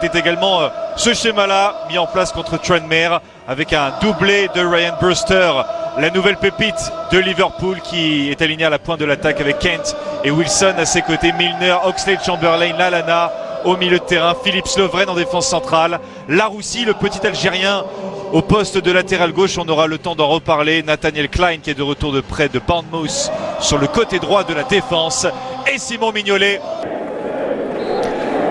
c'était également ce schéma-là mis en place contre Tranmere avec un doublé de Ryan Brewster, la nouvelle pépite de Liverpool qui est alignée à la pointe de l'attaque avec Kent et Wilson à ses côtés, Milner, Oxlade-Chamberlain, Lallana au milieu de terrain, Phillips Lovren en défense centrale, Laroussi, le petit Algérien au poste de latéral gauche. On aura le temps d'en reparler. Nathaniel Klein qui est de retour de près de Bournemouth sur le côté droit de la défense et Simon Mignolet.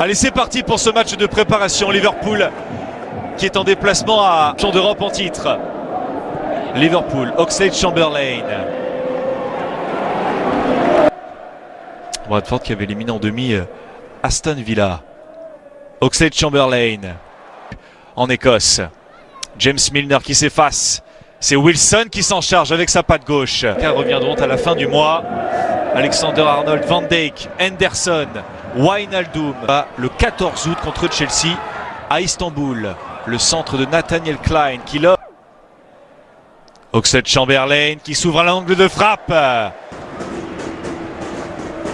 Allez, c'est parti pour ce match de préparation. Liverpool qui est en déplacement à Champion d'Europe en titre. Liverpool, Oxlade-Chamberlain. Bradford qui avait éliminé en demi Aston Villa. Oxlade-Chamberlain en Écosse. James Milner qui s'efface. C'est Wilson qui s'en charge avec sa patte gauche. Car reviendront à la fin du mois. Alexander-Arnold, Van Dijk, Henderson, Wijnaldum. Le 14 août contre Chelsea à Istanbul. Le centre de Nathaniel Klein qui l'a. Oxlade-Chamberlain qui s'ouvre à l'angle de frappe.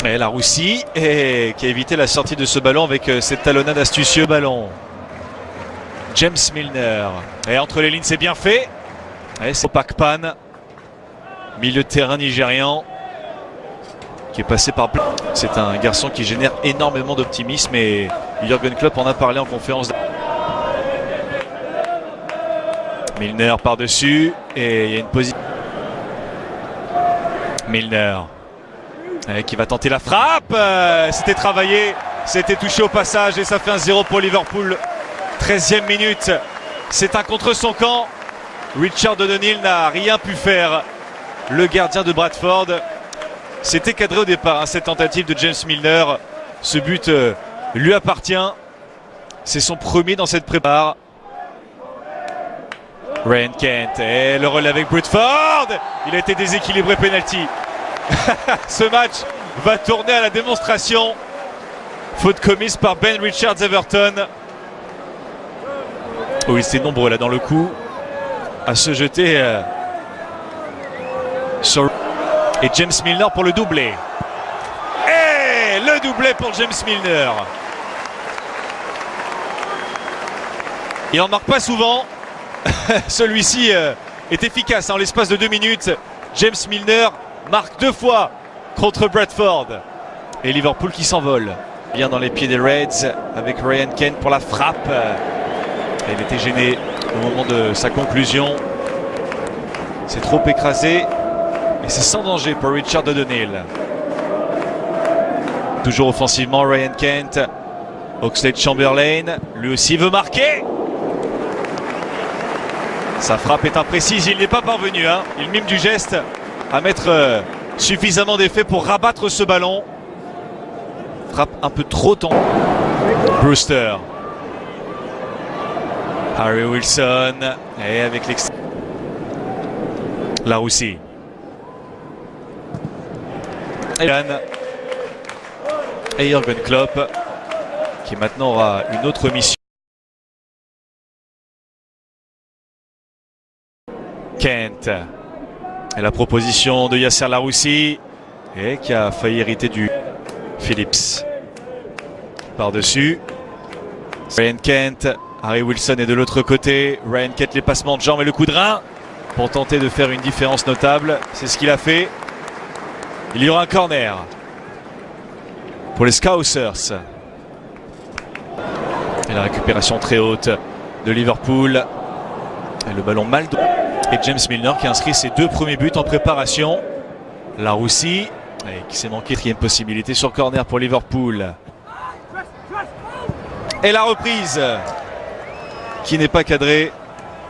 Et Laroussi qui a évité la sortie de ce ballon avec cette talonnade astucieuse. Ballon. James Milner. Et entre les lignes, c'est bien fait. Et c'est Pakpan. Milieu de terrain nigérian. Qui est passé par... C'est un garçon qui génère énormément d'optimisme. Et Jürgen Klopp en a parlé en conférence. Milner par-dessus. Et il y a une position. Milner. Qui va tenter la frappe. C'était travaillé. C'était touché au passage. Et ça fait un 0 pour Liverpool. 13e minute, c'est un contre son camp. Richard O'Donnell n'a rien pu faire. Le gardien de Bradford. C'était cadré au départ, cette tentative de James Milner. Ce but lui appartient. C'est son premier dans cette prépare. Ryan Kent et le relais avec Bradford. Il a été déséquilibré, penalty. Ce match va tourner à la démonstration. Faute commise par Ben Richards-Everton. Oui, c'est nombreux là dans le coup à se jeter sur... Et James Milner pour le doublé. Et le doublé pour James Milner. Il n'en marque pas souvent. Celui-ci est efficace en l'espace de 2 minutes. James Milner marque 2 fois contre Bradford. Et Liverpool qui s'envole. Bien dans les pieds des Reds avec Ryan Kent pour la frappe. Il était gêné au moment de sa conclusion. C'est trop écrasé. Et c'est sans danger pour Richard O'Donnell. Toujours offensivement, Ryan Kent. Oxlade-Chamberlain. Lui aussi veut marquer. Sa frappe est imprécise. Il n'est pas parvenu. Il mime du geste à mettre suffisamment d'effet pour rabattre ce ballon. Frappe un peu trop tendue. Brewster. Harry Wilson et avec l'extérieur. Laroussi. Et Jürgen Klopp qui maintenant aura une autre mission. Kent. Et la proposition de Yasser Laroussi et qui a failli hériter du Phillips. Par-dessus. Ryan Kent. Harry Wilson est de l'autre côté. Ryan Kent, les passements de jambes et le coup de rein pour tenter de faire une différence notable. C'est ce qu'il a fait. Il y aura un corner pour les Scousers. Et la récupération très haute de Liverpool. Et le ballon mal donné. Et James Milner qui a inscrit ses 2 premiers buts en préparation. Laroussi qui s'est manqué 4e possibilité sur corner pour Liverpool. Et la reprise qui n'est pas cadrée.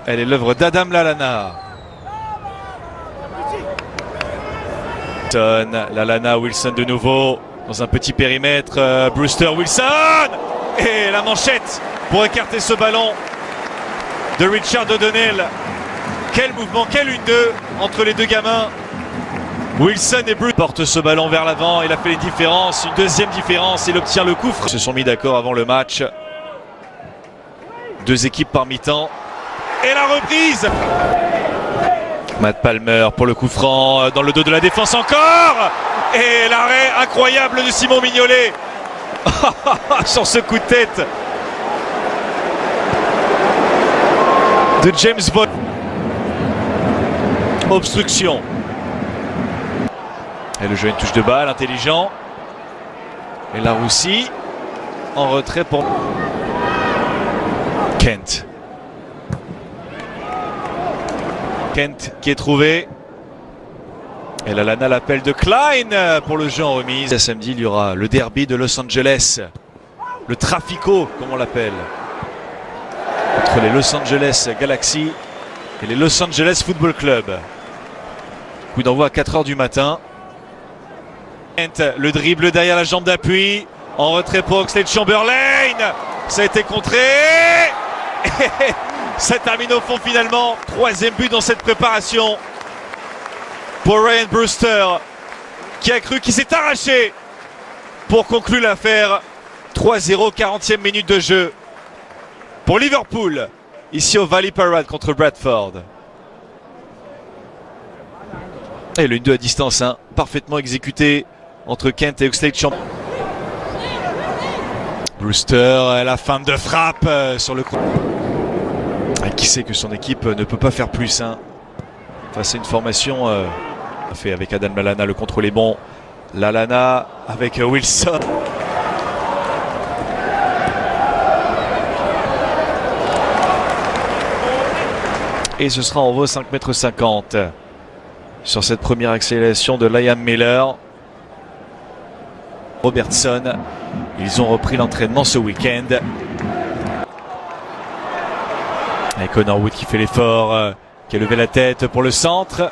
Elle est l'œuvre d'Adam Lallana. Lallana, Wilson de nouveau dans un petit périmètre. Brewster, Wilson. Et la manchette pour écarter ce ballon de Richard O'Donnell. Quel mouvement, quel 1-2 entre les deux gamins. Wilson et Brewster portent ce ballon vers l'avant. Il a fait les différences, une deuxième différence. Il obtient le coup franc. Ils se sont mis d'accord avant le match. 2 équipes par mi-temps. Et la reprise. Matt Palmer pour le coup franc dans le dos de la défense encore. Et l'arrêt incroyable de Simon Mignolet. Sur ce coup de tête de James Bond. Obstruction. Et le jeu, une touche de balle, intelligent. Et la Russie en retrait pour Kent. Kent qui est trouvé. Et la Lana l'appel de Klein pour le jeu en remise. Samedi, il y aura le derby de Los Angeles. Le Trafico, comme on l'appelle. Entre les Los Angeles Galaxy et les Los Angeles Football Club. Coup d'envoi à 4 h du matin. Le dribble derrière la jambe d'appui. En retrait pour Oxlade-Chamberlain. Ça a été contré. Ça termine au fond finalement. 3e but dans cette préparation pour Ryan Brewster, qui a cru qu'il s'est arraché pour conclure l'affaire. 3-0, 40e minute de jeu pour Liverpool, ici au Valley Parade contre Bradford. Et le 1-2 à distance, hein, parfaitement exécuté entre Kent et Oxlade-Chamberlain. Brewster, la fin de frappe sur le coup. Qui sait que son équipe ne peut pas faire plus, hein, face à une formation fait avec Adam Lallana. Le contrôle est bon. Lallana avec Wilson. Et ce sera en vaut 5,50 m sur cette première accélération de Liam Miller. Robertson, ils ont repris l'entraînement ce week-end. Et Connor Wood qui fait l'effort, qui a levé la tête pour le centre.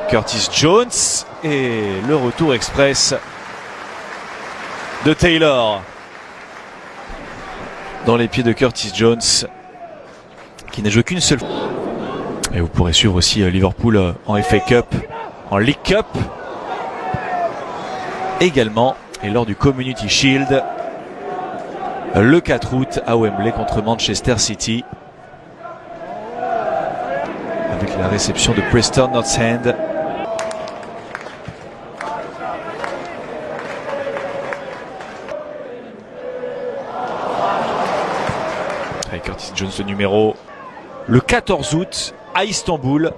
Curtis Jones et le retour express de Taylor dans les pieds de Curtis Jones, qui n'a joué qu'une seule fois. Et vous pourrez suivre aussi Liverpool en FA Cup, en League Cup également, et lors du Community Shield le 4 août à Wembley contre Manchester City, avec la réception de Preston North End. Avec Curtis Jones, le numéro, le 14 août à Istanbul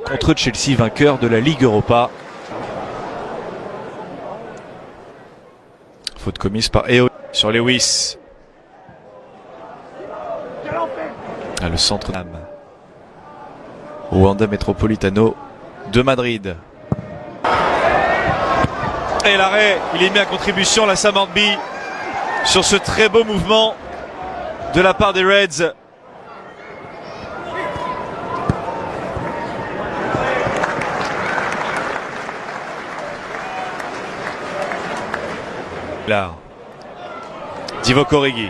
contre Chelsea, vainqueur de la Ligue Europa. Faute commise par EO sur Lewis. Ah, le centre au Wanda Metropolitano de Madrid. Et l'arrêt, il est mis à contribution, la Sam Hornby, sur ce très beau mouvement de la part des Reds. Là, Divock Origi.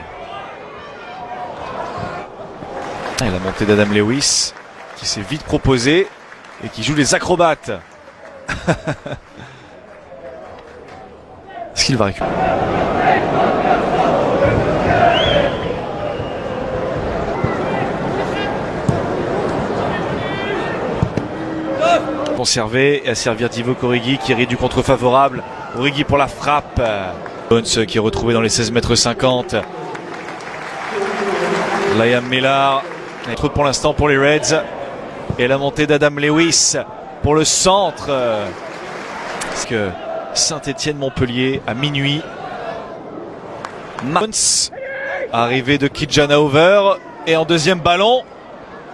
Et la montée d'Adam Lewis qui s'est vite proposé et qui joue les acrobates. Est-ce qu'il va récupérer? Conservé et à servir Divock Origi qui rit du contre favorable. Origi pour la frappe. Jones qui est retrouvé dans les 16,50 m. Liam Miller. Trop pour l'instant pour les Reds. Et la montée d'Adam Lewis pour le centre. Parce que Saint-Étienne-Montpellier à minuit. Jones, arrivée de Ki-Jana Hoever. Et en deuxième ballon,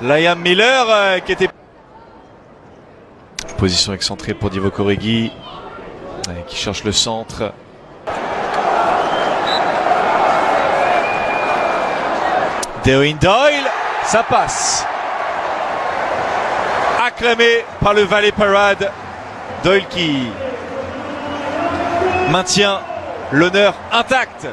Liam Miller qui était... Position excentrée pour Divock Origi qui cherche le centre. Eoin Doyle, ça passe. Acclamé par le Valley Parade. Doyle qui maintient l'honneur intact